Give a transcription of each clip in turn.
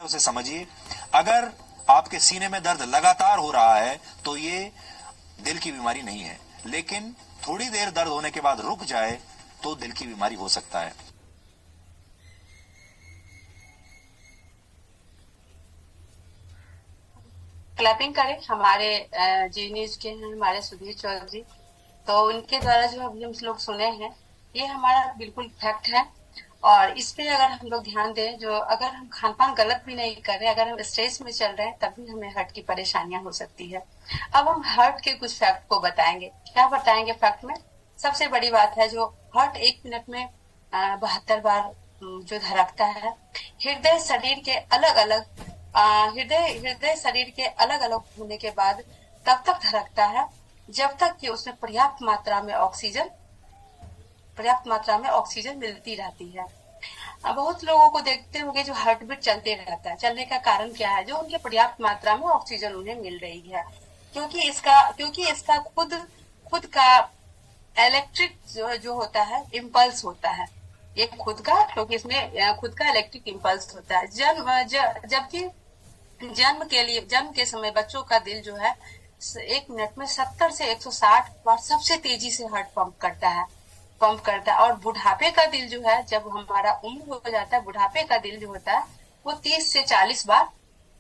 उसे समझिए। अगर आपके सीने में दर्द लगातार हो रहा है तो ये दिल की बीमारी नहीं है, लेकिन थोड़ी देर दर्द होने के बाद रुक जाए तो दिल की बीमारी हो सकता है। क्लैपिंग करें। हमारे जी न्यूज के हैं हमारे सुधीर चौधरी, तो उनके द्वारा जो अभी हम लोग सुने हैं ये हमारा बिल्कुल फैक्ट है। और इस पे अगर हम लोग ध्यान दें, जो अगर हम खान पान गलत भी नहीं कर रहे, अगर हम स्ट्रेस में चल रहे हैं, तब भी हमें हार्ट की परेशानियां हो सकती है। अब हम हार्ट के कुछ फैक्ट को बताएंगे। क्या बताएंगे फैक्ट में? सबसे बड़ी बात है, जो हार्ट 1 मिनट में 72 बार जो धड़कता है। हृदय शरीर के अलग अलग हृदय हृदय शरीर के अलग अलग होने के बाद तब तक धड़कता है जब तक कि उसमें पर्याप्त मात्रा में ऑक्सीजन मिलती रहती है। बहुत लोगों को देखते होंगे जो हार्ट बीट चलते रहता है। चलने का कारण क्या है? जो उनके पर्याप्त मात्रा में ऑक्सीजन उन्हें मिल रही है। क्योंकि इसका खुद खुद का इलेक्ट्रिक जो होता है इम्पल्स होता है। ये खुद का, क्योंकि इसमें खुद का इलेक्ट्रिक इम्पल्स होता है। जबकि जन्म के समय बच्चों का दिल जो है 1 मिनट में 70 से 160 बार सबसे तेजी से हार्ट पंप करता है। और बुढ़ापे का दिल जो है, जब हमारा उम्र हो जाता है, बुढ़ापे का दिल जो होता है वो 30 से 40 बार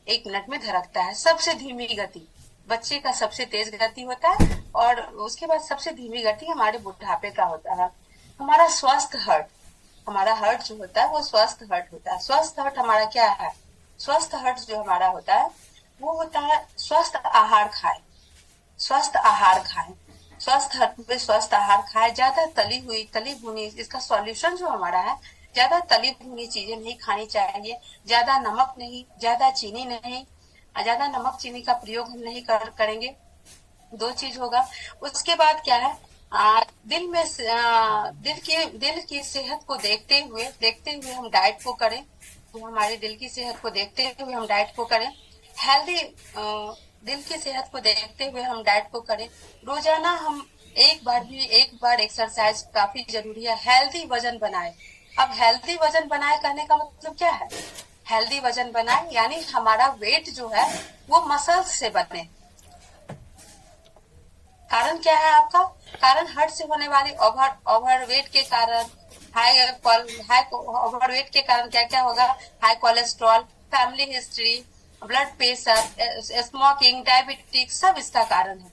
1 मिनट में धड़कता है। सबसे धीमी गति बच्चे का सबसे तेज गति होता है, और उसके बाद सबसे धीमी गति हमारे बुढ़ापे का होता है। हमारा हार्ट जो होता है वो स्वस्थ हार्ट होता है। स्वस्थ हार्ट हमारा क्या है? स्वस्थ हार्ट जो हमारा होता है वो होता है स्वस्थ आहार खाए। स्वस्थ आहार खाएं। स्वस्थ हार्ट में स्वस्थ आहार खाए। ज्यादा तली भुनी, इसका सॉल्यूशन जो हमारा है, ज्यादा तली भुनी चीजें नहीं खानी चाहिए। ज्यादा नमक नहीं, ज्यादा चीनी नहीं। ज्यादा नमक चीनी का प्रयोग हम नहीं करेंगे। 2 चीज होगा। उसके बाद क्या है? दिल की सेहत को देखते हुए हम डाइट को करें। तो हमारे दिल की सेहत को देखते हुए हम डाइट को करें। हेल्दी दिल की सेहत को देखते हुए हम डाइट को करें। रोजाना हम एक बार एक्सरसाइज काफी जरूरी है। हेल्दी वजन बनाए। अब हेल्दी वजन बनाए कहने का मतलब क्या है? हेल्दी वजन बनाए यानी हमारा वेट जो है वो मसल्स से बने। कारण क्या है आपका? कारण हार्ट से होने वाली ओवरवेट के कारण, हाई ओवरवेट के कारण क्या क्या होगा? High cholesterol, family history, blood pressure, smoking, diabetes, सब इसका कारण है।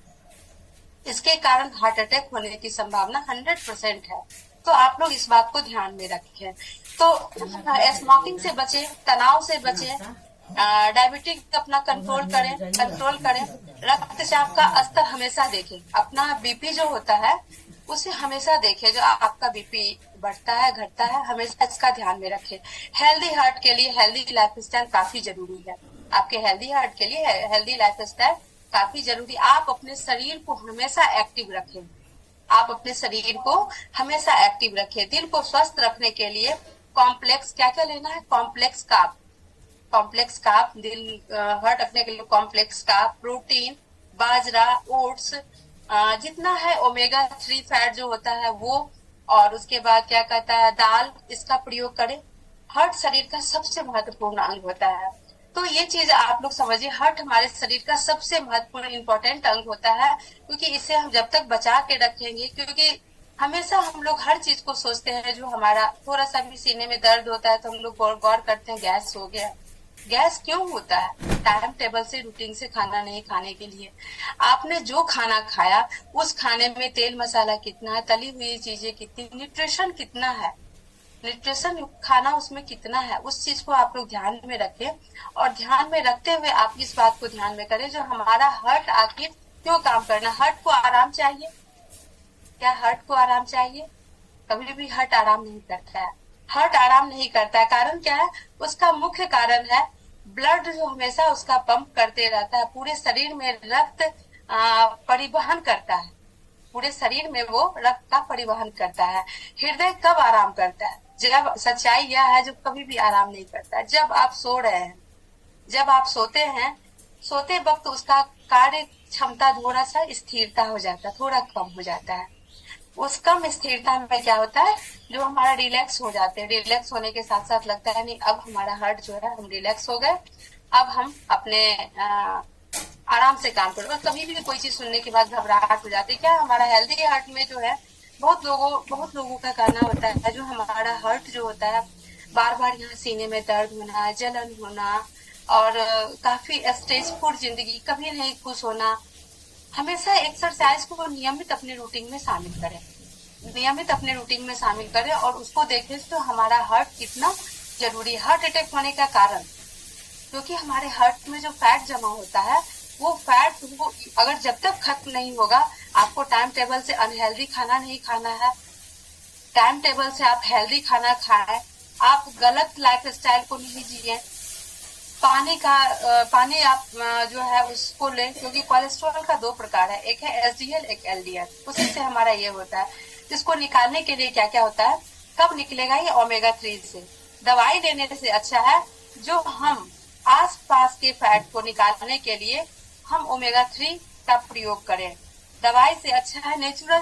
इसके कारण हार्ट अटैक होने की संभावना 100% है। तो आप लोग इस बात को ध्यान में रखें। तो स्मोकिंग से बचे, तनाव से बचे, डायबिटीज अपना कंट्रोल करें। रक्तचाप का स्तर हमेशा देखें। अपना बीपी जो होता है उसे हमेशा देखें। जो आपका बीपी बढ़ता है घटता है, हमेशा इसका ध्यान में रखें। हेल्दी हार्ट के लिए हेल्दी लाइफस्टाइल काफी जरूरी है। आपके हेल्दी हार्ट के लिए हेल्दी लाइफस्टाइल काफी जरूरी। आप अपने शरीर को हमेशा एक्टिव रखें। आप अपने शरीर को हमेशा एक्टिव रखें। दिल को स्वस्थ रखने के लिए कॉम्प्लेक्स क्या क्या लेना है? कॉम्प्लेक्स कार्ब, दिल हार्ट रखने के लिए कॉम्प्लेक्स कार्ब, प्रोटीन, बाजरा, ओट्स, जितना है ओमेगा 3 फैट जो होता है वो, और उसके बाद क्या कहता है, दाल, इसका प्रयोग करें। हार्ट शरीर का सबसे महत्वपूर्ण अंग होता है। तो ये चीज आप लोग समझिए, हार्ट हमारे शरीर का सबसे महत्वपूर्ण इंपॉर्टेंट अंग होता है, क्योंकि इसे हम जब तक बचा के रखेंगे, क्योंकि हमेशा हम लोग हर चीज को सोचते हैं। जो हमारा थोड़ा सा भी सीने में दर्द होता है तो हम लोग गौर करते हैं गैस हो गया। गैस क्यों होता है? टाइम टेबल से, रूटीन से खाना नहीं खाने के लिए। आपने जो खाना खाया उस खाने में तेल मसाला कितना है, तली हुई चीजें कितनी, न्यूट्रिशन कितना है, न्यूट्रिशन खाना उसमें कितना है, उस चीज को आप लोग ध्यान में रखें। और ध्यान में रखते हुए आप इस बात को ध्यान में करें, जो हमारा हार्ट आखिर क्यों काम करना। हार्ट को आराम चाहिए। क्या हार्ट को आराम चाहिए? कभी भी हार्ट आराम नहीं करता है। हार्ट आराम नहीं करता है। कारण क्या है? उसका मुख्य कारण है ब्लड जो हमेशा उसका पंप करते रहता है। पूरे शरीर में रक्त परिवहन करता है। पूरे शरीर में वो रक्त का परिवहन करता है। हृदय कब आराम करता है? जब, सच्चाई यह है, जो कभी भी आराम नहीं करता है। जब आप सो रहे हैं, जब आप सोते हैं, सोते वक्त उसका कार्य क्षमता थोड़ा सा स्थिरता हो जाता है, थोड़ा कम हो जाता है। उस कम स्थिरता में क्या होता है, जो हमारा रिलैक्स हो जाते हैं, रिलैक्स होने के साथ साथ लगता है नहीं अब हमारा हार्ट जो है हम रिलैक्स हो गए, अब हम अपने आराम से काम करो। और कभी भी कोई चीज सुनने के बाद घबराहट हो जाती है। क्या हमारा हेल्दी हार्ट में जो है बहुत लोगों का कहना होता है जो हमारा हार्ट जो होता है बार बार यहाँ सीने में दर्द होना, जलन होना और काफी स्ट्रेसफुल जिंदगी, कभी नहीं खुश होना। हमेशा एक्सरसाइज को नियमित अपने रूटीन में शामिल करें, नियमित अपने रूटीन में शामिल करें और उसको देखें तो हमारा हार्ट कितना जरूरी है। हार्ट अटैक होने का कारण क्योंकि हमारे हार्ट में जो फैट जमा होता है वो फैट वो अगर जब तक खत्म नहीं होगा, आपको टाइम टेबल से अनहेल्दी खाना नहीं खाना है, टाइम टेबल से आप हेल्दी खाना खाएं, आप गलत लाइफ स्टाइल को नहीं जिए, पानी आप जो है उसको लें, क्योंकि कोलेस्ट्रॉल का 2 प्रकार है, एक है एसडीएल एक एलडीएल। उसी से हमारा ये होता है। इसको निकालने के लिए क्या क्या होता है, कब निकलेगा ये ओमेगा 3 से। दवाई लेने से अच्छा है जो हम आस पास के फैट को निकालने के लिए हम ओमेगा 3 का प्रयोग करें। दवाई से अच्छा है नेचुरल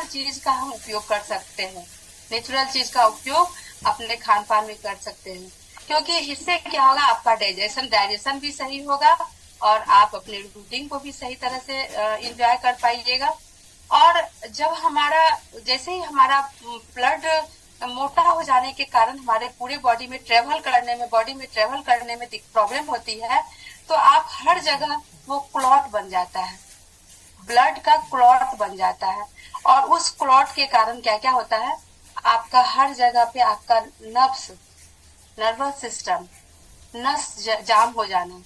चीज का हम उपयोग कर सकते हैं, नेचुरल चीज का उपयोग अपने खान पान में कर सकते हैं, क्योंकि इससे क्या होगा, आपका डाइजेशन भी सही होगा और आप अपने रूटीन को भी सही तरह से एंजॉय कर पाइएगा। और जब जैसे ही हमारा ब्लड मोटा हो जाने के कारण हमारे पूरे बॉडी में ट्रेवल करने में प्रॉब्लम होती है, तो आप हर जगह वो क्लॉट बन जाता है, ब्लड का क्लॉट बन जाता है। और उस क्लॉट के कारण क्या क्या होता है, आपका हर जगह पे आपका नर्वस सिस्टम, नस जाम हो जाना,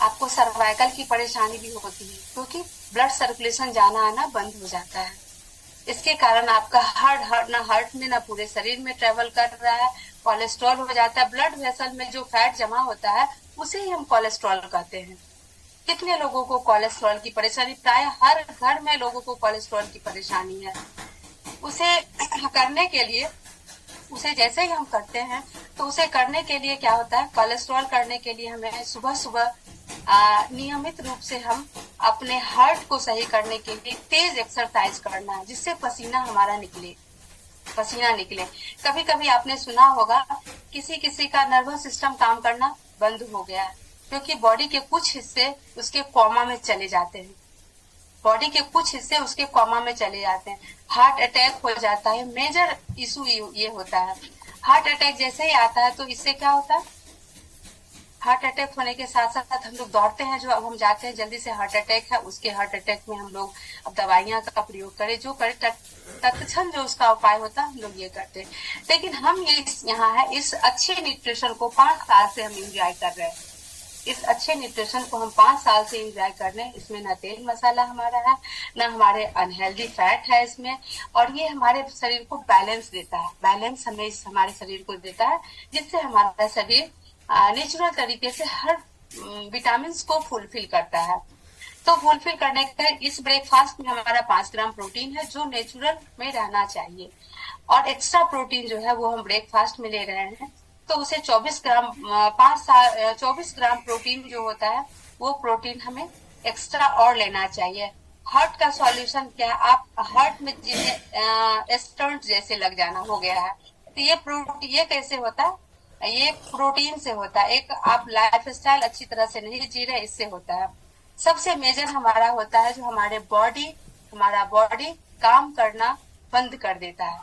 आपको सर्वाइकल की परेशानी भी होती है क्योंकि ब्लड सर्कुलेशन जाना आना बंद हो जाता है। इसके कारण आपका हार्ट में ना पूरे शरीर में ट्रेवल कर रहा है, कोलेस्ट्रॉल हो जाता है। ब्लड वेसल में जो फैट जमा होता है उसे ही हम कोलेस्ट्रॉल कहते हैं। कितने लोगों को कोलेस्ट्रॉल की परेशानी, प्राय हर घर में लोगों को कोलेस्ट्रॉल की परेशानी है। उसे करने के लिए, उसे जैसे ही हम करते हैं तो उसे करने के लिए क्या होता है, कोलेस्ट्रॉल करने के लिए हमें सुबह सुबह नियमित रूप से हम अपने हार्ट को सही करने के लिए तेज एक्सरसाइज करना है, जिससे पसीना निकले। कभी कभी आपने सुना होगा किसी का नर्वस सिस्टम काम करना बंद हो गया है क्योंकि बॉडी के कुछ हिस्से उसके कोमा में चले जाते हैं, हार्ट अटैक हो जाता है। मेजर इशू ये होता है, हार्ट अटैक जैसे ही आता है तो इससे क्या होता है, हार्ट अटैक होने के साथ साथ हम लोग दौड़ते हैं, जो अब हम जाते हैं जल्दी से हार्ट अटैक है, उसके हार्ट अटैक में हम लोग अब दवाइयां का प्रयोग करें, जो करे तत्क्षण जो उसका उपाय होता है हम लोग ये करते हैं। लेकिन हम ये यहाँ है, इस अच्छे न्यूट्रिशन को 5 साल से हम एंजॉय कर रहे हैं, इस अच्छे न्यूट्रिशन को हम 5 साल से एंजॉय कर रहे हैं। इसमें न तेल मसाला हमारा है, न हमारे अनहेल्दी फैट है इसमें, और ये हमारे शरीर को बैलेंस देता है, बैलेंस हमें हमारे शरीर को देता है, जिससे हमारा शरीर नेचुरल तरीके से हर विटामिन को फुलफिल करता है। तो फुलफिल करने के इस ब्रेकफास्ट में हमारा 5 ग्राम प्रोटीन है जो नेचुरल में रहना चाहिए, और एक्स्ट्रा प्रोटीन जो है वो हम ब्रेकफास्ट में ले रहे हैं, तो उसे 24 ग्राम प्रोटीन जो होता है वो प्रोटीन हमें एक्स्ट्रा और लेना चाहिए। हार्ट का सॉल्यूशन क्या है, आप हार्ट में जिन्हें स्टंट जैसे लग जाना हो गया है, तो ये कैसे होता है, ये प्रोटीन से होता है। एक आप लाइफ स्टाइल अच्छी तरह से नहीं जी रहे, इससे होता है। सबसे मेजर हमारा होता है जो हमारा बॉडी काम करना बंद कर देता है।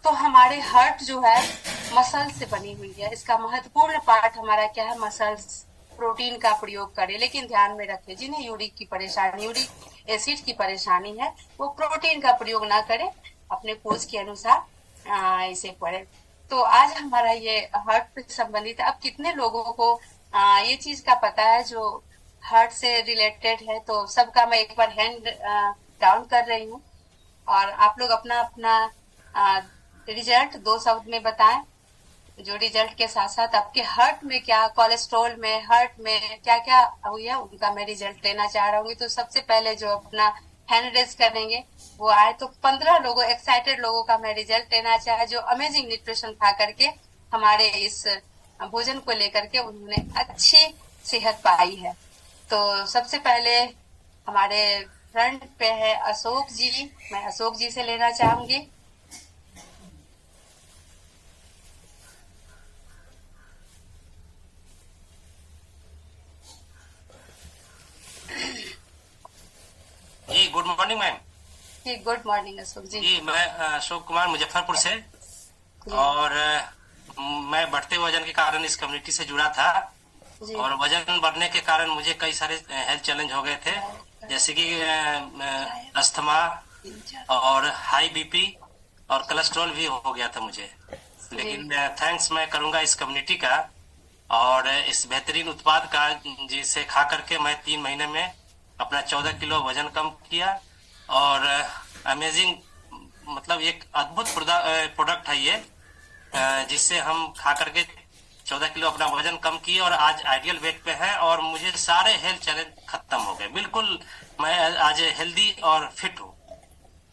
तो हमारे हार्ट जो है मसल से बनी हुई है, इसका महत्वपूर्ण पार्ट हमारा क्या है, मसल्स। प्रोटीन का प्रयोग करें, लेकिन ध्यान में रखें जिन्हें यूरिक एसिड की परेशानी है वो प्रोटीन का प्रयोग ना करें, अपने कोर्स के अनुसार इसे पढ़ें। तो आज हमारा ये हार्ट से संबंधित है। अब कितने लोगों को ये चीज का पता है जो हार्ट से रिलेटेड है, तो सबका मैं एक बार हैंड डाउन कर रही हूँ, और आप लोग अपना रिजल्ट 2 शब्द में बताएं। जो रिजल्ट के साथ साथ आपके हार्ट में क्या, कोलेस्ट्रॉल में, हार्ट में क्या क्या हुई है, उनका मैं रिजल्ट लेना चाह रहा हूँ। तो सबसे पहले जो अपना हैंड रेज करेंगे वो आए, तो 15 लोगों, एक्साइटेड लोगों का मैं रिजल्ट लेना चाहे जो अमेजिंग न्यूट्रिशन खा करके हमारे इस भोजन को लेकर के उन्होंने अच्छी सेहत पाई है। तो सबसे पहले हमारे फ्रंट पे है अशोक जी। मैं अशोक जी से लेना चाहूंगी। जी गुड मॉर्निंग मैम। जी गुड मॉर्निंग अशोक जी। जी मैं अशोक कुमार मुजफ्फरपुर से, जी, और मैं बढ़ते वजन के कारण इस कम्युनिटी से जुड़ा था। जी, और वजन बढ़ने के कारण मुझे कई सारे हेल्थ चैलेंज हो गए थे, जैसे कि अस्थमा और हाई बीपी और कोलेस्ट्रॉल भी हो गया था मुझे। लेकिन थैंक्स मैं करूंगा इस कम्युनिटी का और इस बेहतरीन उत्पाद का, जिसे खा करके मैं 3 महीने में अपना 14 किलो वजन कम किया। और अमेजिंग, मतलब एक अद्भुत प्रोडक्ट है ये, जिससे हम खा करके 14 किलो अपना वजन कम किए और आज आइडियल वेट पे है और मुझे सारे हेल्थ चैलेंज खत्म हो गए। बिल्कुल मैं आज हेल्दी और फिट हूँ,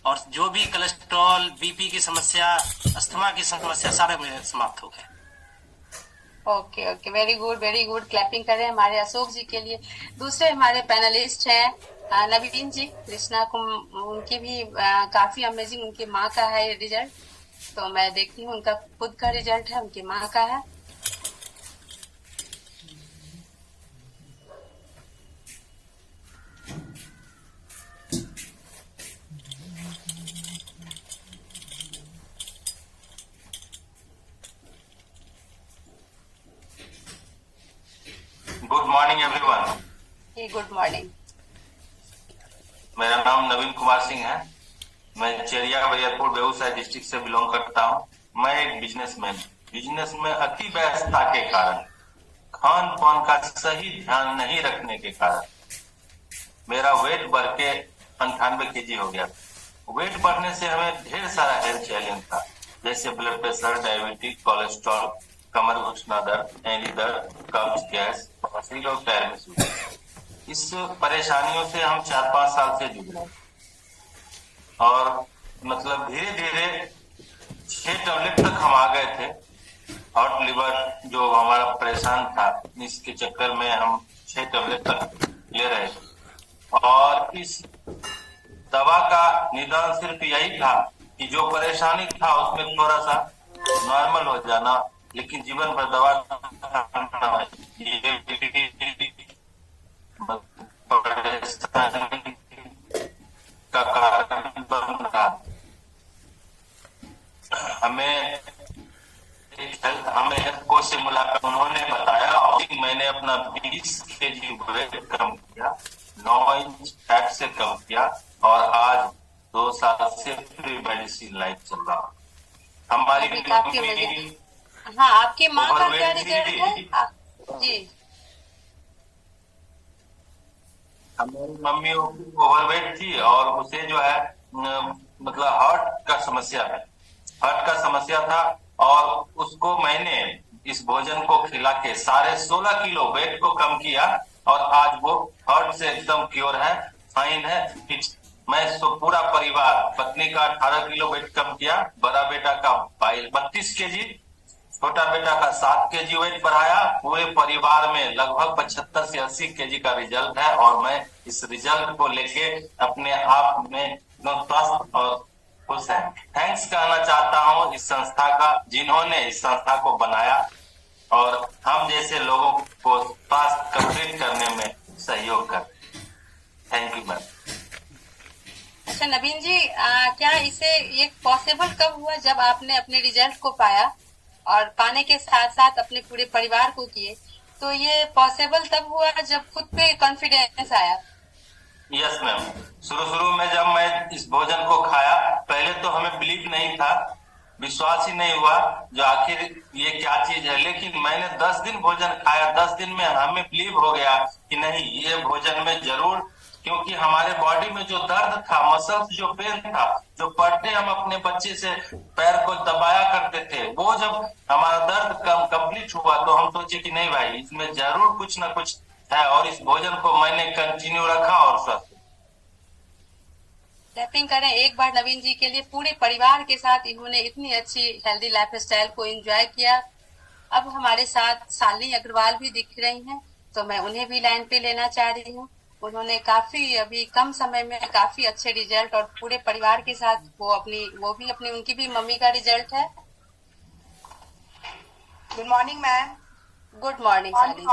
और जो भी कोलेस्ट्रॉल, बीपी की समस्या, अस्थमा की समस्या, सारे मेरे समाप्त हो गए। Okay okay, very good very good. Clapping करें हमारे अशोक जी के लिए। दूसरे हमारे पैनलिस्ट हैं नवीन जी, कृष्णा को, उनकी भी काफी अमेजिंग, उनकी माँ का है रिजल्ट। तो मैं देखती हूँ, उनका खुद का रिजल्ट है, उनकी माँ का है। Good morning everyone. जी गुड मॉर्निंग। मेरा नाम नवीन कुमार सिंह है। मैं चेरिया बैरपुर बेगूसराय डिस्ट्रिक्ट से बिलोंग करता हूँ। मैं एक बिजनेसमैन। बिजनेस में अति व्यस्तता के कारण, खान पान का सही ध्यान नहीं रखने के कारण मेरा वेट बढ़ के 98 kg हो गया। वेट बढ़ने से हमें ढेर सारा हेल्थ चैलेंज था, जैसे ब्लड प्रेशर, डायबिटीज, कोलेस्ट्रॉल, कमर घुटना दर्द, एड़ी दर्द, कब्ज, गैस, बवासीर और पैर में सूजन। इस परेशानियों से हम 4-5 साल से जूझ रहे हैं और मतलब धीरे धीरे 6 टैबलेट तक हम आ गए थे। हॉट लिवर जो हमारा परेशान था, इसके चक्कर में हम 6 टैबलेट तक ले रहे थे। और इस दवा का निदान सिर्फ यही था कि जो परेशानी था उसमें थोड़ा सा नॉर्मल हो जाना, लेकिन जीवन भर दवा का कारण बन रहा। हमें हेल्थ कोच से मुलाकात, उन्होंने बताया और मैंने अपना 20 kg वेट कम किया, 9 इंच फैट से कम किया और आज 2 साल से फ्री मेडिसिन लाइफ चल रहा। हमारी काफी मजे। हाँ, आपकी माँ का क्या रिजल्ट है? जी, हमारी मम्मी ओवरवेट थी और उसे जो है मतलब हार्ट का समस्या है, हार्ट का समस्या था और उसको मैंने इस भोजन को खिला के 16.5 किलो वेट को कम किया और आज वो हार्ट से एकदम क्योर है, फाइन है, फिट। मैं पूरा परिवार, पत्नी का 18 किलो वेट कम किया, बड़ा बेटा का 32 kg, छोटा बेटा का 7 kg वेट बढ़ाया। पूरे परिवार में लगभग 75 से 80 kg का रिजल्ट है और मैं इस रिजल्ट को लेके अपने आप में स्वस्थ और खुश है। थैंक्स कहना चाहता हूँ इस संस्था का, जिन्होंने इस संस्था को बनाया और हम जैसे लोगों को स्वास्थ्य कंप्लीट करने में सहयोग कर। Thank you ma'am. अच्छा नवीन जी, क्या इसे ये पॉसिबल कब हुआ जब आपने अपने रिजल्ट को पाया और पाने के साथ साथ अपने पूरे परिवार को किए? तो ये पॉसिबल तब हुआ जब खुद पे कॉन्फिडेंस आया? Yes ma'am. शुरू में जब मैं इस भोजन को खाया, पहले तो हमें बिलीव नहीं था, विश्वास ही नहीं हुआ जो आखिर ये क्या चीज है। लेकिन मैंने 10 दिन भोजन खाया, 10 दिन में हमें बिलीव हो गया कि नहीं, ये भोजन में जरूर, क्योंकि हमारे बॉडी में जो दर्द था, मसल्स जो पेन था, जो पर डे हम अपने बच्चे से पैर को दबाया करते थे, वो जब हमारा दर्द कंप्लीट हुआ तो हम सोचे कि नहीं भाई, इसमें जरूर कुछ ना कुछ है। और इस भोजन को मैंने कंटिन्यू रखा और स्वस्थ। क्लैपिंग करें एक बार नवीन जी के लिए। पूरे परिवार के साथ इन्होंने इतनी अच्छी हेल्दी लाइफ स्टाइल को एंजॉय किया। अब हमारे साथ शालिनी अग्रवाल भी दिख रही हैं, तो मैं उन्हें भी लाइन पे लेना चाह रही हूँ। उन्होंने काफी अभी कम समय में काफी अच्छे रिजल्ट और पूरे परिवार के साथ उनकी भी मम्मी का रिजल्ट है। Good morning ma'am. Good morning Shalini ji.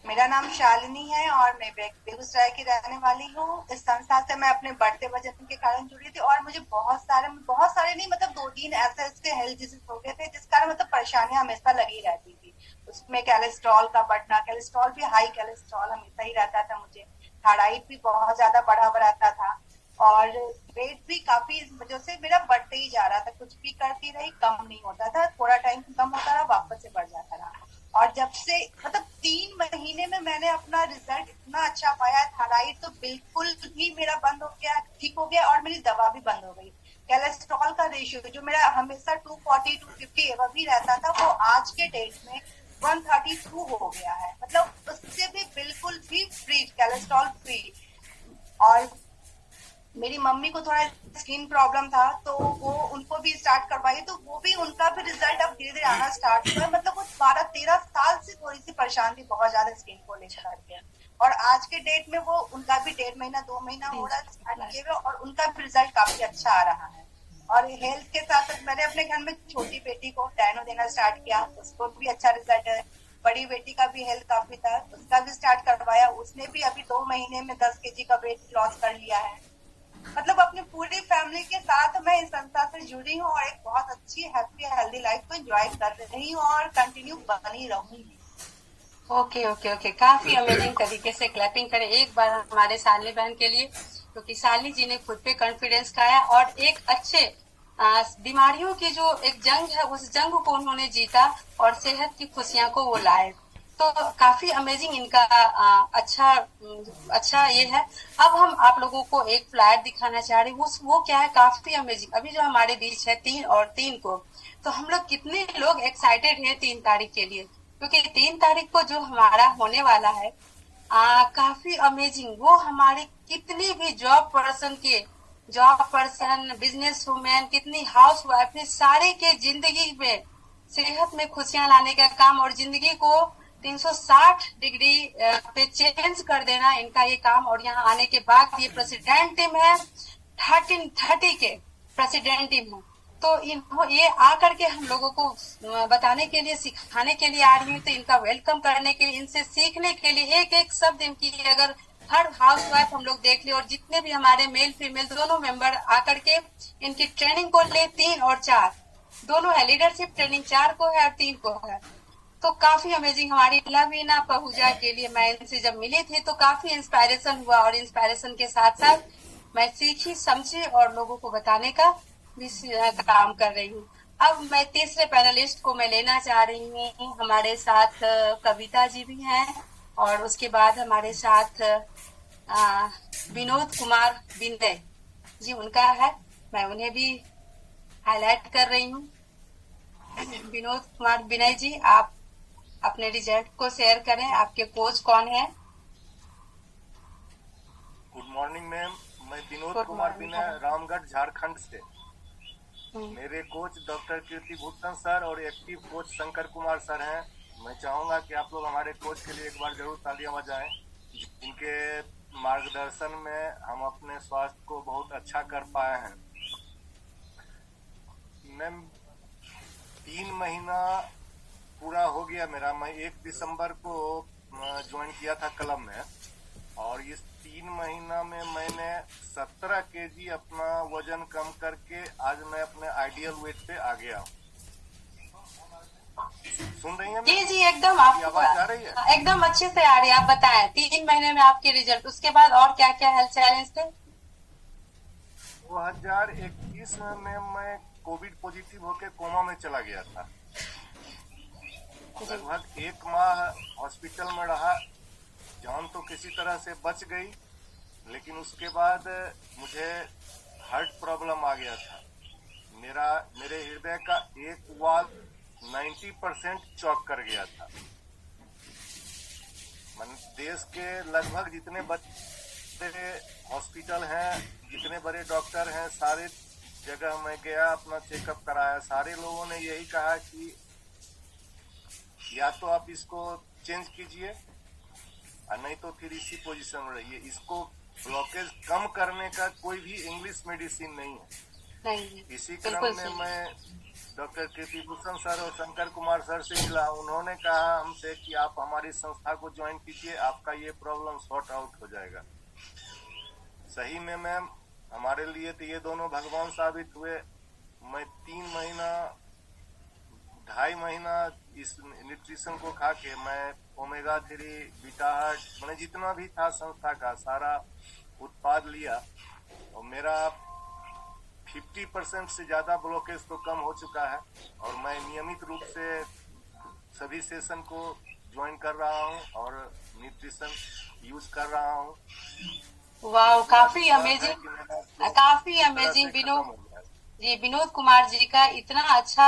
मेरा नाम शालिनी है और मैं बेगूसराय की रहने वाली हूँ। इस संस्था से मैं अपने बढ़ते वजन के कारण जुड़ी थी और मुझे बहुत सारे नहीं मतलब 2-3 ऐसे इसके हेल्थ डिजीज हो गए थे जिस कारण मतलब परेशानियां हमेशा लगी रहती थी। उसमें कोलेस्ट्रॉल का बढ़ना, कोलेस्ट्रॉल भी हाई कोलेस्ट्रॉल हमेशा ही रहता था मुझे, थायराइड भी बहुत ज्यादा बढ़ा हुआ रहता था और वेट भी काफी इस वजह से मेरा बढ़ते ही जा रहा था। कुछ भी करती रही कम नहीं होता था, थोड़ा टाइम कम होता रहा वापस से बढ़ जाता रहा। और जब से मतलब 3 महीने में मैंने अपना रिजल्ट इतना अच्छा पाया, थायराइड तो बिल्कुल भी मेरा बंद हो गया, ठीक हो गया और मेरी दवा भी बंद हो गई। कोलेस्ट्रॉल का रेशियो जो मेरा हमेशा 240-250 एवं भी रहता था वो आज के डेट में 132 हो गया है, मतलब उससे भी बिल्कुल भी फ्री, कोलेस्ट्रॉल फ्री। और मेरी मम्मी को थोड़ा स्किन प्रॉब्लम था तो वो उनको भी स्टार्ट करवाई तो वो भी उनका भी रिजल्ट अब धीरे धीरे आना स्टार्ट हुआ। मतलब वो 12-13 साल से थोड़ी सी परेशान थी बहुत ज्यादा स्किन को लेकर के और आज के डेट में वो उनका भी 1.5 महीना 2 महीना हो रहा है और उनका भी रिजल्ट काफी अच्छा आ रहा है। और हेल्थ के साथ मैंने अपने घर में छोटी बेटी को डैनो देना स्टार्ट किया, उसको भी अच्छा रिजल्ट है। बड़ी बेटी का भी हेल्थ काफी था, उसका भी स्टार्ट करवाया, उसने भी अभी 2 महीने में 10 kg का वेट लॉस कर लिया है। मतलब अपनी पूरी फैमिली के साथ मैं इस संस्था से जुड़ी हूँ और एक बहुत अच्छी हैप्पी हेल्दी लाइफ को एंजॉय कर रही हूँ और कंटिन्यू बनी रहूंगी। ओके, काफी अमेजिंग तरीके से क्लैपिंग करें एक बार हमारे शालिनी बहन के लिए, क्योंकि शालिनी जी ने खुद पे कॉन्फिडेंस खाया और एक अच्छे बीमारियों की जो एक जंग है उस जंग को उन्होंने जीता और सेहत की खुशियां को वो लाए। तो काफी अमेजिंग इनका अच्छा ये है। अब हम आप लोगों को एक फ्लायर दिखाना चाह रहे हैं, वो क्या है काफी अमेजिंग। अभी जो हमारे बीच है 3 और 3 को, तो हम लोग कितने लोग एक्साइटेड हैं 3 तारीख के लिए, क्योंकि 3 तारीख को जो हमारा होने वाला है काफी अमेजिंग। वो हमारे कितने भी जॉब पर्सन, बिजनेस वुमेन, कितनी हाउस वाइफ ने सारे के जिंदगी में सेहत में खुशियां लाने का काम और जिंदगी को 360 डिग्री पे चेंज कर देना इनका ये काम। और यहाँ आने के बाद ये प्रेसिडेंट टीम है, 1330 के प्रेसिडेंट टीम है। तो ये आकर के हम लोगों को बताने के लिए, सिखाने के लिए आ रही हूँ, तो इनका वेलकम करने के लिए, इनसे सीखने के लिए एक एक शब्द इनकी अगर हर हाउस वाइफ हम लोग देख ले और जितने भी हमारे मेल फीमेल दोनों मेंबर आकर के इनकी ट्रेनिंग को ले, 3 और 4 दोनों है, लीडरशिप ट्रेनिंग 4 को है और 3 को है। तो काफी अमेजिंग। हमारी लवीना पहुजा के लिए मैं इनसे जब मिली थी तो काफी इंस्पायरेशन हुआ और इंस्पायरेशन के साथ साथ मैं सीखी, समझी और लोगों को बताने का भी काम कर रही हूँ। अब मैं तीसरे पैनलिस्ट को मैं लेना चाह रही हूँ। हमारे साथ कविता जी भी हैं और उसके बाद हमारे साथ विनोद कुमार विनय जी उनका है, मैं उन्हें भी हाईलाइट कर रही हूँ। विनोद कुमार विनय जी, आप अपने रिजल्ट को शेयर करें, आपके कोच कौन है? गुड मॉर्निंग मैम, मैं विनोद कुमार विनय, रामगढ़ झारखंड से। मेरे कोच डॉक्टर कीर्ति भूषण सर और active coach Shankar Kumar sir हैं। मैं चाहूंगा कि आप लोग हमारे कोच के लिए एक बार जरूर तालियां बजाएं। इनके मार्गदर्शन में हम अपने स्वास्थ्य को बहुत अच्छा कर पाए हैं। मैम 3 महीना पूरा हो गया मेरा। मैं 1 दिसंबर को ज्वाइन किया था क्लब में और इस 3 महीना में मैंने 17 kg अपना वजन कम करके आज मैं अपने आइडियल वेट पे आ गया हूँ। सुन रही हैं? जी एकदम, आपकी आवाज आ रही है? एकदम अच्छे से आ रही है। आप बताएं 3 महीने में आपके रिजल्ट, उसके बाद और क्या क्या हेल्थ चैलेंज थे? 2021 में मैं कोविड पॉजिटिव होके कोमा में चला गया था। लगभग 1 माह हॉस्पिटल में रहा। जान तो किसी तरह से बच गई, लेकिन उसके बाद मुझे हार्ट प्रॉब्लम आ गया था। मेरे हृदय का एक वाल्व 90% चौक कर गया था। देश के लगभग जितने बड़े हॉस्पिटल हैं, जितने बड़े डॉक्टर हैं, सारे जगह मैं गया, अपना चेकअप कराया। सारे लोगों ने यही कहा कि या तो आप इसको चेंज कीजिए, और नहीं तो फिर इसी पोजीशन में रहिए। इसको ब्लॉकेज कम करने का कोई भी इंग्लिश मेडिसिन नहीं है। नहीं, इसी क्रम बिल्कुल में सही। मैं डॉक्टर कीर्ति भूषण सर और शंकर कुमार सर से मिला। उन्होंने कहा हमसे कि आप हमारी संस्था को ज्वाइन कीजिए, आपका ये प्रॉब्लम सॉर्ट आउट हो जाएगा। सही में मैम हमारे लिए तो ये दोनों भगवान साबित हुए। मैं 3 महीना 2.5 महीना इस न्यूट्रिशन को खा के मैं ओमेगा 3 बीटा हार्ट मैंने जितना भी था संस्था का सारा उत्पाद लिया और मेरा 50% से ज्यादा ब्लॉकेज तो कम हो चुका है। और मैं नियमित रूप से सभी सेशन को ज्वाइन कर रहा हूँ और न्यूट्रिशन यूज कर रहा हूँ। वाह, काफी अमेजिंग विनोद जी, विनोद कुमार जी का इतना अच्छा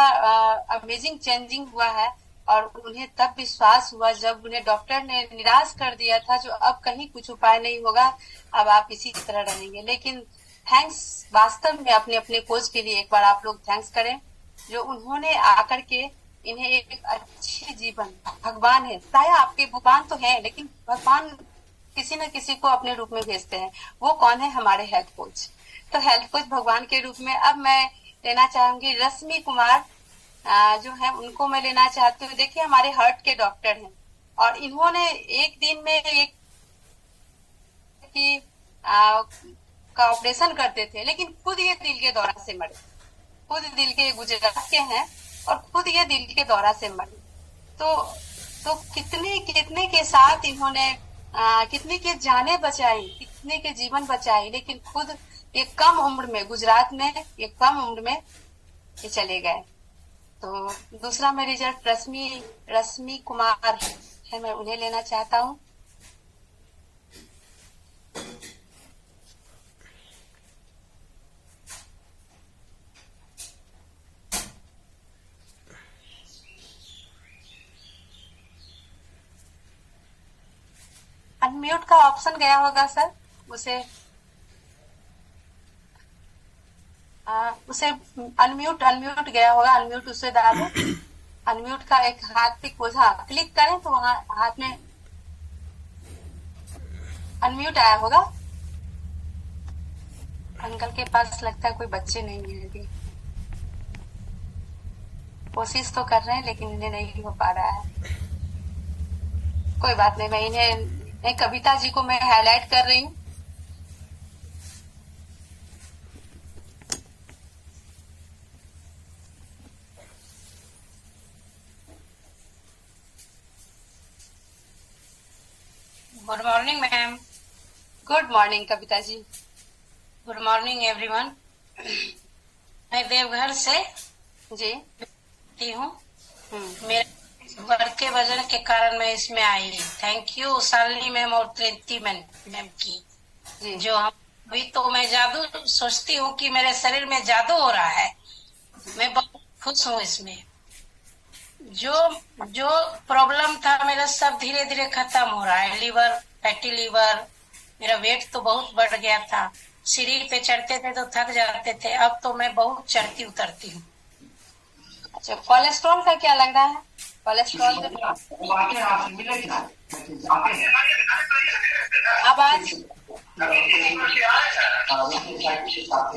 अमेजिंग चेंजिंग हुआ है। और उन्हें तब विश्वास हुआ जब उन्हें डॉक्टर ने निराश कर दिया था, जो अब कहीं कुछ उपाय नहीं होगा, अब आप इसी तरह रहेंगे। लेकिन थैंक्स वास्तव में अपने अपने कोच के लिए एक बार आप लोग थैंक्स करें, जो उन्होंने आकर के इन्हें एक अच्छी जीवन, भगवान है, प्राय आपके भगवान तो है लेकिन भगवान किसी न किसी को अपने रूप में भेजते हैं। वो कौन है? हमारे हेल्थ कोच। तो हेल्थ कोच भगवान के रूप में अब मैं लेना चाहूंगी रश्मि कुमार जो है, उनको मैं लेना चाहती हूँ। देखिए हमारे हार्ट के डॉक्टर हैं और इन्होंने एक दिन में एक का ऑपरेशन करते थे, लेकिन खुद ये दिल के दौरा से मरे। खुद दिल के गुजरात के हैं और खुद ये दिल के दौरा से मरे। तो कितने के साथ इन्होंने कितने के जाने बचाई, कितने के जीवन बचाई, लेकिन खुद एक कम उम्र में गुजरात में एक कम उम्र में ये चले गए। तो दूसरा में रिजल्ट रश्मि कुमार है, मैं उन्हें लेना चाहता हूँ। अनम्यूट का ऑप्शन गया होगा सर, उसे अनम्यूट गया होगा, अनम्यूट उसे डालो। अनम्यूट का एक हाथ पे क्लिक करें तो वहां हाथ में अनम्यूट आया होगा। अंकल के पास लगता है कोई बच्चे नहीं है अभी, कोशिश तो कर रहे हैं लेकिन इन्हें नहीं हो पा रहा है। कोई बात नहीं, मैं इन्हें कविता जी को मैं हाईलाइट कर रही हूँ। Good morning ma'am. Good morning Kavita ji. Good morning everyone. मैं देवघर से जी हूँ। मेरे वर्क के वजन के कारण मैं इसमें आई। थैंक यू शालिनी मैम और तृप्ति मैम की जी। जो हम अभी तो मैं जादू सोचती हूँ कि मेरे शरीर में जादू हो रहा है। मैं बहुत खुश हूँ इसमें। जो प्रॉब्लम था मेरा सब धीरे धीरे खत्म हो रहा है। लीवर, फैटी लीवर, मेरा वेट तो बहुत बढ़ गया था। सीढ़ी पे चढ़ते थे तो थक जाते थे, अब तो मैं बहुत चढ़ती उतरती हूँ। अच्छा, कोलेस्ट्रॉल का क्या लग रहा है? कोलेस्ट्रॉल आवाज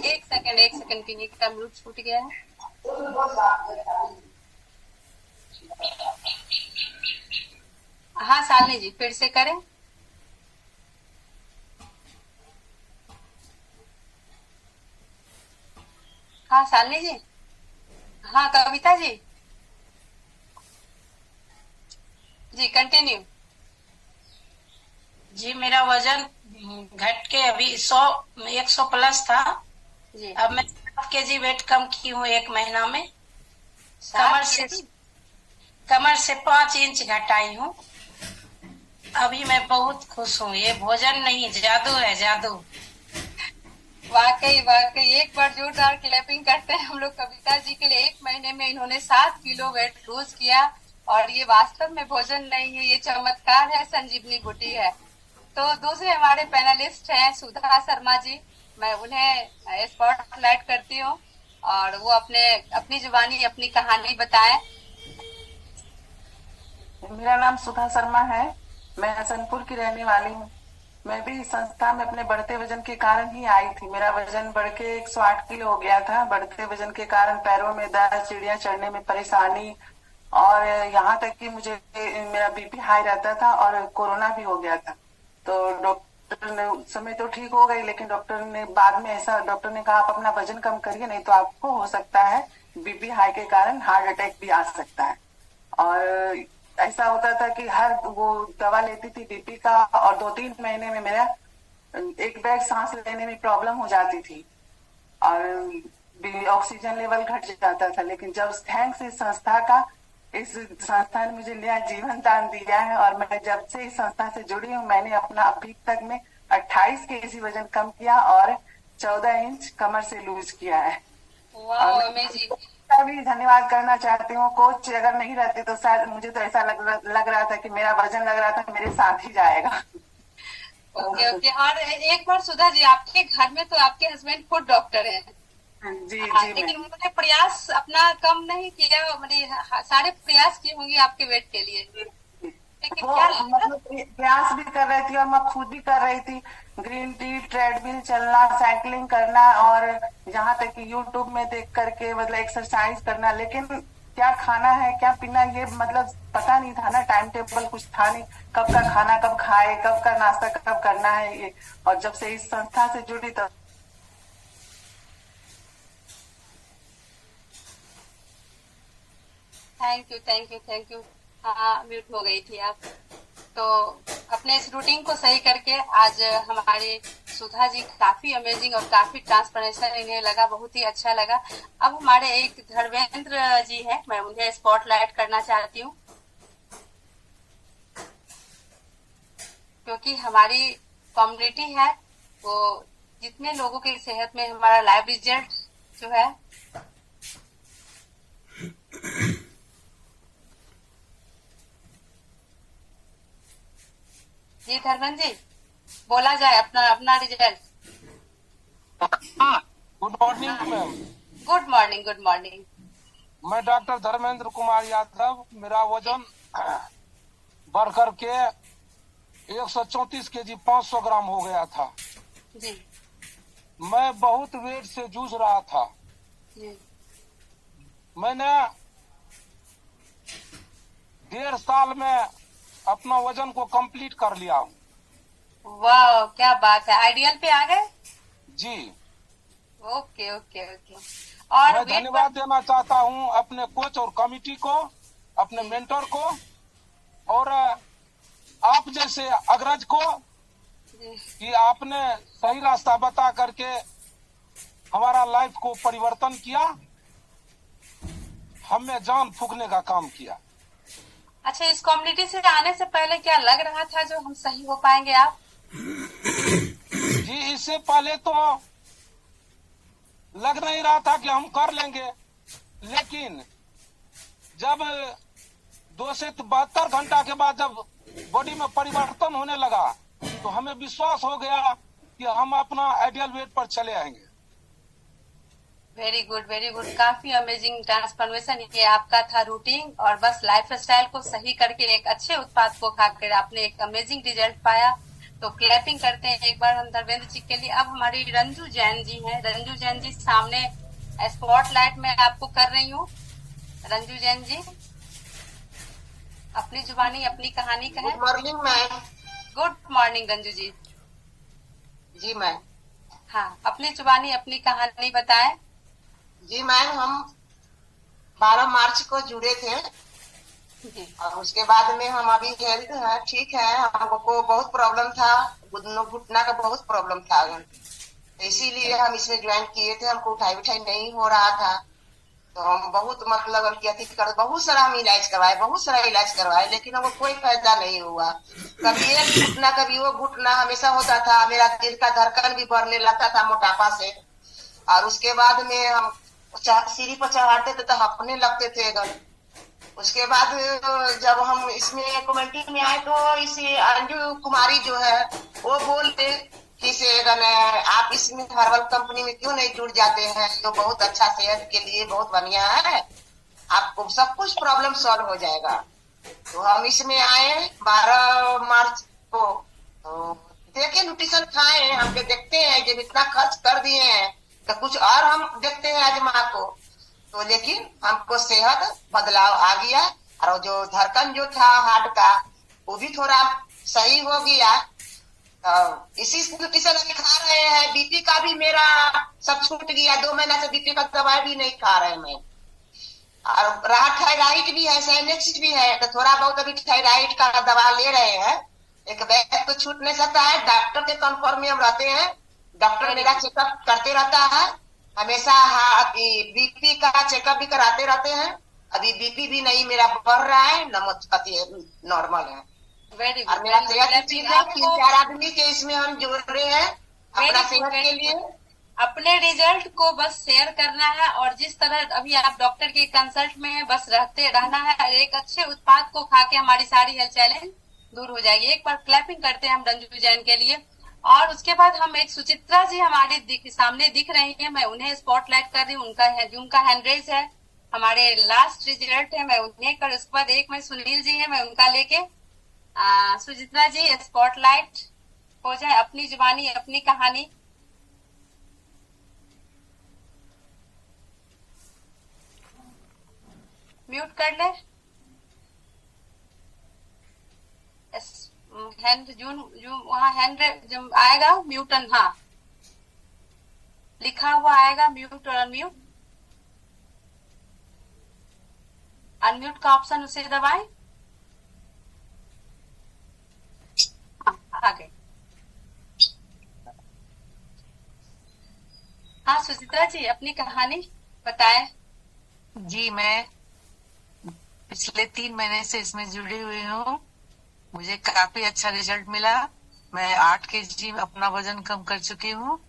एक सेकंड पीने का म्यूट छूट गया है। हाँ शालिनी जी फिर से करें। हाँ शालिनी जी। हाँ कविता जी जी कंटिन्यू। जी मेरा वजन घट के अभी 100 प्लस था जी। अब मैं 7 kg वेट कम की हूँ 1 महीना में। कमर से 5 इंच घटाई हूँ। अभी मैं बहुत खुश हूँ। ये भोजन नहीं जादू है, जादू। वाकई एक बार जोरदार क्लैपिंग करते हैं हम लोग कविता जी के लिए। 1 महीने में इन्होंने 7 किलो वेट लूज किया और ये वास्तव में भोजन नहीं है, ये चमत्कार है, संजीवनी बूटी है। तो दूसरे हमारे पैनलिस्ट हैं सुधा शर्मा जी, मैं उन्हें स्पॉटलाइट करती हूँ और वो अपनी जुबानी अपनी कहानी बताएं। मेरा नाम सुधा शर्मा है मैं हसनपुर की रहने वाली हूँ। मैं भी इस संस्था में अपने बढ़ते वजन के कारण ही आई थी। मेरा वजन बढ़ के 108 किलो हो गया था। बढ़ते वजन के कारण पैरों में दर्द, सीढ़ियां चढ़ने में परेशानी, और यहाँ तक कि मुझे मेरा बीपी हाई रहता था और कोरोना भी हो गया था। तो डॉक्टर ने उस समय तो ठीक हो गई, लेकिन डॉक्टर ने बाद में डॉक्टर ने कहा आप अपना वजन कम करिए, नहीं तो आपको हो सकता है बीपी हाई के कारण हार्ट अटैक भी आ सकता है। और ऐसा होता था कि हर वो दवा लेती थी बीपी का, और 2-3 महीने में मेरा एक बैग सांस लेने में प्रॉब्लम हो जाती थी और ऑक्सीजन लेवल घट जाता था। लेकिन जब थैंक्स इस संस्था ने मुझे नया जीवन दान दिया है, और मैं जब से इस संस्था से जुड़ी हूँ, मैंने अपना अभी तक में 28 केजी वजन कम किया और 14 इंच कमर से लूज किया है। वाह, अमेजिंग। का भी धन्यवाद करना चाहती हूँ। कोच अगर नहीं रहते तो शायद मुझे तो ऐसा लग रहा था कि मेरा वजन लग रहा था मेरे साथ ही जाएगा। Okay okay. और एक बार सुधा जी, आपके घर में तो आपके हस्बैंड खुद डॉक्टर हैं। जी हाँ, जी। लेकिन उन्होंने प्रयास अपना कम नहीं किया, मतलब सारे प्रयास किए होंगे आपके वेट के लिए, लेकिन वो क्या मतलब प्रयास भी कर रही थी और मैं खुद भी कर रही थी। ग्रीन टी, ट्रेडमिल चलना, साइकिलिंग करना, और यहाँ तक कि यूट्यूब में देख करके मतलब एक्सरसाइज करना, लेकिन क्या खाना है क्या पीना ये मतलब पता नहीं था ना, टाइम टेबल कुछ था नहीं, कब का खाना कब खाए, कब का नाश्ता कब करना है ये। और जब से इस संस्था से जुड़ी तो थैंक यू। हाँ, म्यूट हो गई थी आप। तो अपने इस रूटीन को सही करके आज हमारे सुधा जी काफी अमेजिंग और काफी ट्रांसफॉर्मेशन इन्हें लगा, बहुत ही अच्छा लगा। अब हमारे एक धर्मेंद्र जी हैं, मैं उन्हें स्पॉटलाइट करना चाहती हूँ, क्योंकि हमारी कम्युनिटी है वो जितने लोगों की सेहत में हमारा लाइव रिजल्ट जो है जी धर्मेंद्र जी, बोला जाए अपना result. Good morning ma'am. Good morning. मैं डॉक्टर धर्मेंद्र कुमार यादव, मेरा वजन बढ़ कर के 134 केजी 500 ग्राम हो गया था जी। मैं बहुत वेट से जूझ रहा था जी। मैंने 1.5 साल में अपना वजन को कंप्लीट कर लिया हूँ। वाह, क्या बात है, आइडियल पे आ गए जी। ओके। और मैं धन्यवाद देना चाहता हूँ अपने कोच और कमिटी को, अपने मेंटर को, और आप जैसे अग्रज को कि आपने सही रास्ता बता करके हमारा लाइफ को परिवर्तन किया, हमें जान फूकने का काम किया। अच्छा, इस कम्युनिटी से आने से पहले क्या लग रहा था जो हम सही हो पाएंगे आप? जी, इससे पहले तो लग नहीं रहा था कि हम कर लेंगे, लेकिन जब 2 से 72 घंटा के बाद जब बॉडी में परिवर्तन होने लगा तो हमें विश्वास हो गया कि हम अपना आइडियल वेट पर चले आएंगे। Very good. काफी अमेजिंग ट्रांसफॉर्मेशन ये आपका था रूटीन, और बस लाइफ स्टाइल को सही करके एक अच्छे उत्पाद को खाकर आपने एक अमेजिंग रिजल्ट पाया। तो क्लैपिंग करते हैं एक बार हम धर्मेंद्र जी के लिए। अब हमारी रंजू जैन जी हैं। रंजू जैन जी सामने स्पॉटलाइट में आपको कर रही हूँ। रंजू जैन जी, अपनी जुबानी अपनी कहानी कहें। Good morning ma'am. Good morning Ranju ji. जी मैम। हाँ, अपनी जुबानी अपनी कहानी बताएं। जी मैम, हम 12 मार्च को जुड़े थे और उसके बाद में हम अभी हेल्थ है ठीक है। हमको बहुत प्रॉब्लम था, घुटना का बहुत प्रॉब्लम था, इसीलिए हम इसमें ज्वाइन किए थे। हमको उठाई उठाई नहीं हो रहा था, तो हम बहुत मतलब बहुत सारा हम इलाज करवाए, लेकिन हमको कोई फायदा नहीं हुआ। कभी एक घुटना कभी वो घुटना हमेशा होता था। मेरा दिल का धड़कन भी बढ़ने लगता था मोटापा से, और उसके बाद में हम सीढ़ी पर चढ़ाते थे तो हपने लगते थे अगर। उसके बाद जब हम इसमें कमेटी में आए तो इसे अंजू कुमारी जो है वो बोलते कि से आप इसमें हर्बल कंपनी में क्यों नहीं जुड़ जाते हैं, तो बहुत अच्छा सेहत के लिए बहुत बढ़िया है, आपको सब कुछ प्रॉब्लम सॉल्व हो जाएगा। तो हम इसमें आए 12 मार्च को, तो देखे न्यूट्रिशन खाए, हमके देखते हैं जब इतना खर्च कर दिए हैं तो कुछ और हम देखते हैं आजमा को, तो लेकिन हमको सेहत बदलाव आ गया और जो धड़कन जो था हार्ट का वो भी थोड़ा सही हो गया। इसी न्यूट्रिशन अभी खा रहे हैं। बीपी का भी मेरा सब छूट गया, 2 महीना से बीपी का दवाई भी नहीं खा रहे मैं। और रहा थायराइड भी है, साइनेक्स भी है, तो थोड़ा बहुत अभी थायराइड का दवा ले रहे हैं। एक बैग तो छूट नहीं सकता है, डॉक्टर के कंफर्म में हम रहते हैं, डॉक्टर मेरा चेकअप करते रहता है हमेशा। बीपी का चेकअप भी कराते रहते हैं। अभी बीपी भी नहीं मेरा बढ़ रहा है, नॉर्मल है। और मेरा सेहत ठीक है। 3-4 आदमी के इसमें हम जोड़ रहे हैं अपना सेहत के लिए। अपने रिजल्ट को बस शेयर करना है और जिस तरह अभी आप डॉक्टर के कंसल्ट में है बस रहना है। एक अच्छे उत्पाद को खा के हमारी सारी हेल्थ चैलेंज दूर हो जाएगी। एक बार क्लैपिंग करते हैं हम रंजू जैन के लिए। और उसके बाद हम एक सुचित्रा जी हमारे सामने दिख रही है, मैं उन्हें स्पॉटलाइट कर रही हूँ। उनका हैंड रेज है, हमारे लास्ट रिजल्ट है, मैं उन्हें कर। उसके बाद एक में सुनील जी है, मैं उनका लेके सुचित्रा जी स्पॉटलाइट हो जाए, अपनी जुबानी अपनी कहानी। म्यूट कर ले हैंड जो वहाँ हैंड जो आएगा म्यूटन, हाँ लिखा हुआ आएगा म्यूट और अनम्यूट। अनम्यूट का ऑप्शन उसे दबाएं। आ गए। हाँ सुचित्रा जी अपनी कहानी बताएं। जी मैं पिछले 3 महीने से इसमें जुड़ी हुई हूँ। मुझे काफी अच्छा रिजल्ट मिला। मैं 8 kg अपना वजन कम कर चुकी हूँ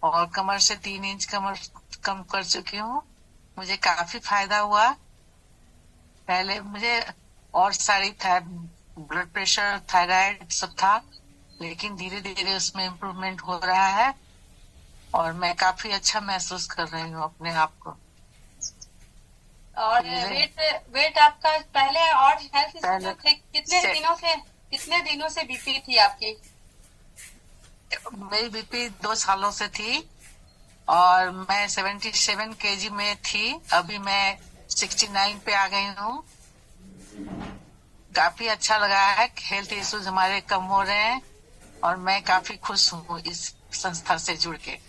और कमर से 3 इंच कमर कम कर चुकी हूँ। मुझे काफी फायदा हुआ। पहले मुझे और सारी ब्लड प्रेशर थायराइड सब था, लेकिन धीरे धीरे उसमें इम्प्रूवमेंट हो रहा है और मैं काफी अच्छा महसूस कर रही हूँ अपने आप को। और वेट आपका पहले और हेल्थ इश्यू थे, कितने दिनों से बीपी थी आपकी? मेरी बीपी 2 सालों से थी और मैं 77 kg में थी। अभी मैं 69 पे आ गई हूँ। काफी अच्छा लगा है। हेल्थ इश्यूज हमारे कम हो रहे हैं और मैं काफी खुश हूँ इस संस्था से जुड़ के।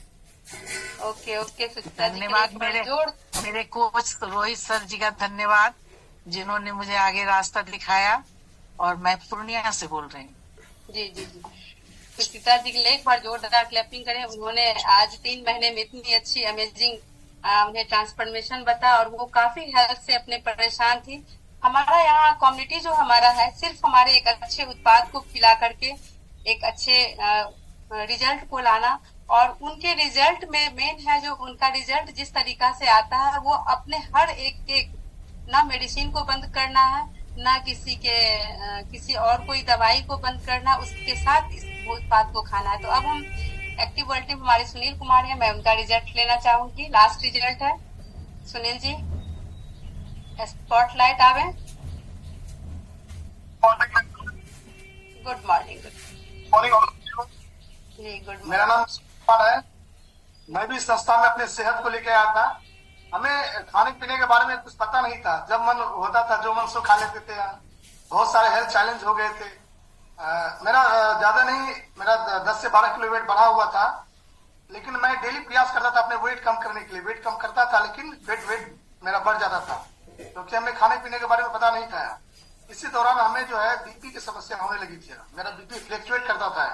ओके धन्यवाद मेरे कोच रोहित सर जी का धन्यवाद, जिन्होंने मुझे आगे रास्ता दिखाया। और मैं पूर्णिया से बोल रही हूँ। जी सुचित्रा जी के लिए एक बार जोरदार क्लैपिंग करें। उन्होंने आज 3 महीने में इतनी अच्छी अमेजिंग उन्हें ट्रांसफॉर्मेशन बता और वो काफी हेल्थ से अपने परेशान थी। हमारा यहाँ कम्युनिटी जो हमारा है सिर्फ हमारे एक अच्छे उत्पाद को खिला करके एक अच्छे रिजल्ट को लाना, और उनके रिजल्ट में मेन है जो उनका रिजल्ट जिस तरीका से आता है वो अपने हर एक ना मेडिसिन को बंद करना है, ना किसी और कोई दवाई को बंद करना, उसके साथ इस उत्पाद को खाना है। तो अब हम एक्टिव वर्ल्ड टीम हमारे सुनील कुमार है, मैं उनका रिजल्ट लेना चाहूंगी। लास्ट रिजल्ट है सुनील जी, स्पॉटलाइट आवे। गुड मॉर्निंग जी। गुड मेरा नाम है। मैं भी संस्था में अपने सेहत को लेके आया था। हमें खाने पीने के बारे में कुछ पता नहीं था। जब मन होता था जो मन सो खा लेते थे। बहुत सारे हेल्थ चैलेंज हो गए थे। मेरा ज्यादा नहीं, मेरा 10 से 12 किलो वेट बढ़ा हुआ था, लेकिन मैं डेली प्रयास करता था अपने वेट कम करने के लिए। वेट कम करता था लेकिन वेट मेरा बढ़ जाता था, क्योंकि हमें खाने पीने के बारे में पता नहीं था। इसी दौरान हमें जो है बीपी की समस्या होने लगी थी। मेरा बीपी फ्लक्चुएट करता था,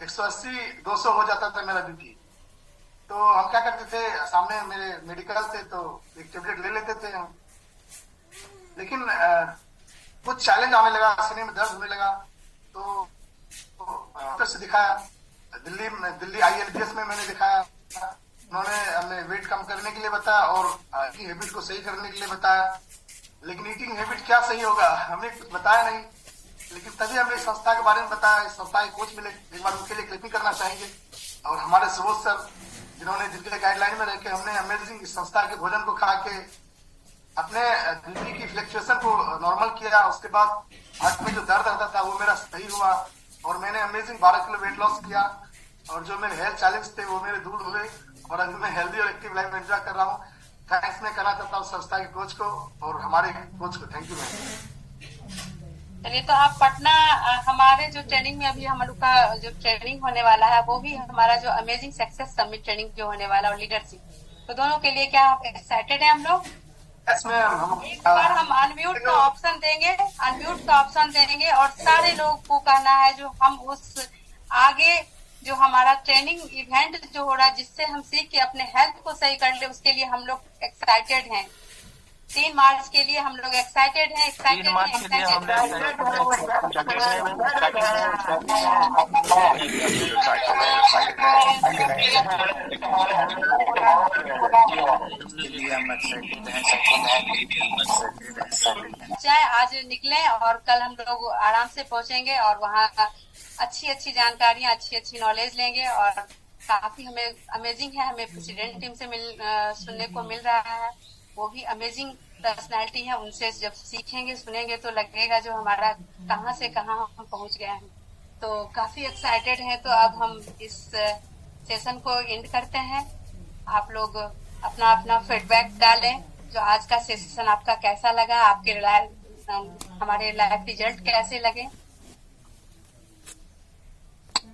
180-200 हो जाता था मेरा बीपी। तो हम क्या करते थे, सामने मेरे मेडिकल थे तो एक टेबलेट ले लेते थे हम। लेकिन कुछ चैलेंज आने लगा, सीने में दर्द होने लगा, तो डॉक्टर से दिखाया। दिल्ली ILBS में मैंने दिखाया। उन्होंने हमें वेट कम करने के लिए बताया और ईटिंग हैबिट को सही करने के लिए बताया। लेकिन ईटिंग हैबिट क्या सही होगा, हमें कुछ बताया नहीं। लेकिन तभी हमने इस संस्था के बारे में बताया। इस संस्था के कोच मिले, एक बार उनके लिए क्लिपिंग करना चाहेंगे। और हमारे सुबोध सर, जिनके गाइडलाइन में रहकर हमने अमेजिंग इस संस्था के भोजन को खा के अपने बीपी की फ्लक्चुएशन को नॉर्मल किया, उसके बाद हार्ट में जो दर्द रहता था वो मेरा सही हुआ और मैंने अमेजिंग 12 किलो वेट लॉस किया और जो मेरे हेल्थ चैलेंज थे वो मेरे दूर हुए और अभी मैं हेल्दी और एक्टिव लाइफ एंजॉय कर रहा हूँ। थैंक्स मैं करना चाहता हूँ संस्था के कोच को और हमारे कोच को। Thank you ma'am. चलिए, तो आप पटना हमारे जो ट्रेनिंग में अभी हम लोग का जो ट्रेनिंग होने वाला है वो भी हमारा जो अमेजिंग सक्सेस समिट ट्रेनिंग जो होने वाला और लीडरशिप, तो दोनों के लिए क्या आप एक्साइटेड हैं हम लोग? Yes ma'am. एक बार हम अनम्यूट का ऑप्शन देंगे और सारे लोग को कहना है जो हम उस आगे जो हमारा ट्रेनिंग इवेंट जो हो रहा है जिससे हम सीख के अपने हेल्थ को सही कर ले, उसके लिए हम लोग एक्साइटेड हैं। 3 मार्च के लिए हम लोग एक्साइटेड हैं। चाहे आज निकले और कल हम लोग आराम से पहुंचेंगे और वहाँ अच्छी जानकारियां, अच्छी नॉलेज लेंगे और काफी हमें अमेजिंग है। हमें प्रेसिडेंट टीम से सुनने को मिल रहा है, वो भी अमेजिंग पर्सनालिटी है। उनसे जब सीखेंगे सुनेंगे तो लगेगा जो हमारा कहाँ से कहाँ हम पहुंच गए हैं। तो काफी एक्साइटेड हैं। तो अब हम इस सेशन को एंड करते हैं। आप लोग अपना अपना फीडबैक डालें, जो आज का सेशन आपका कैसा लगा, आपके हमारे लाइव रिजल्ट कैसे लगे।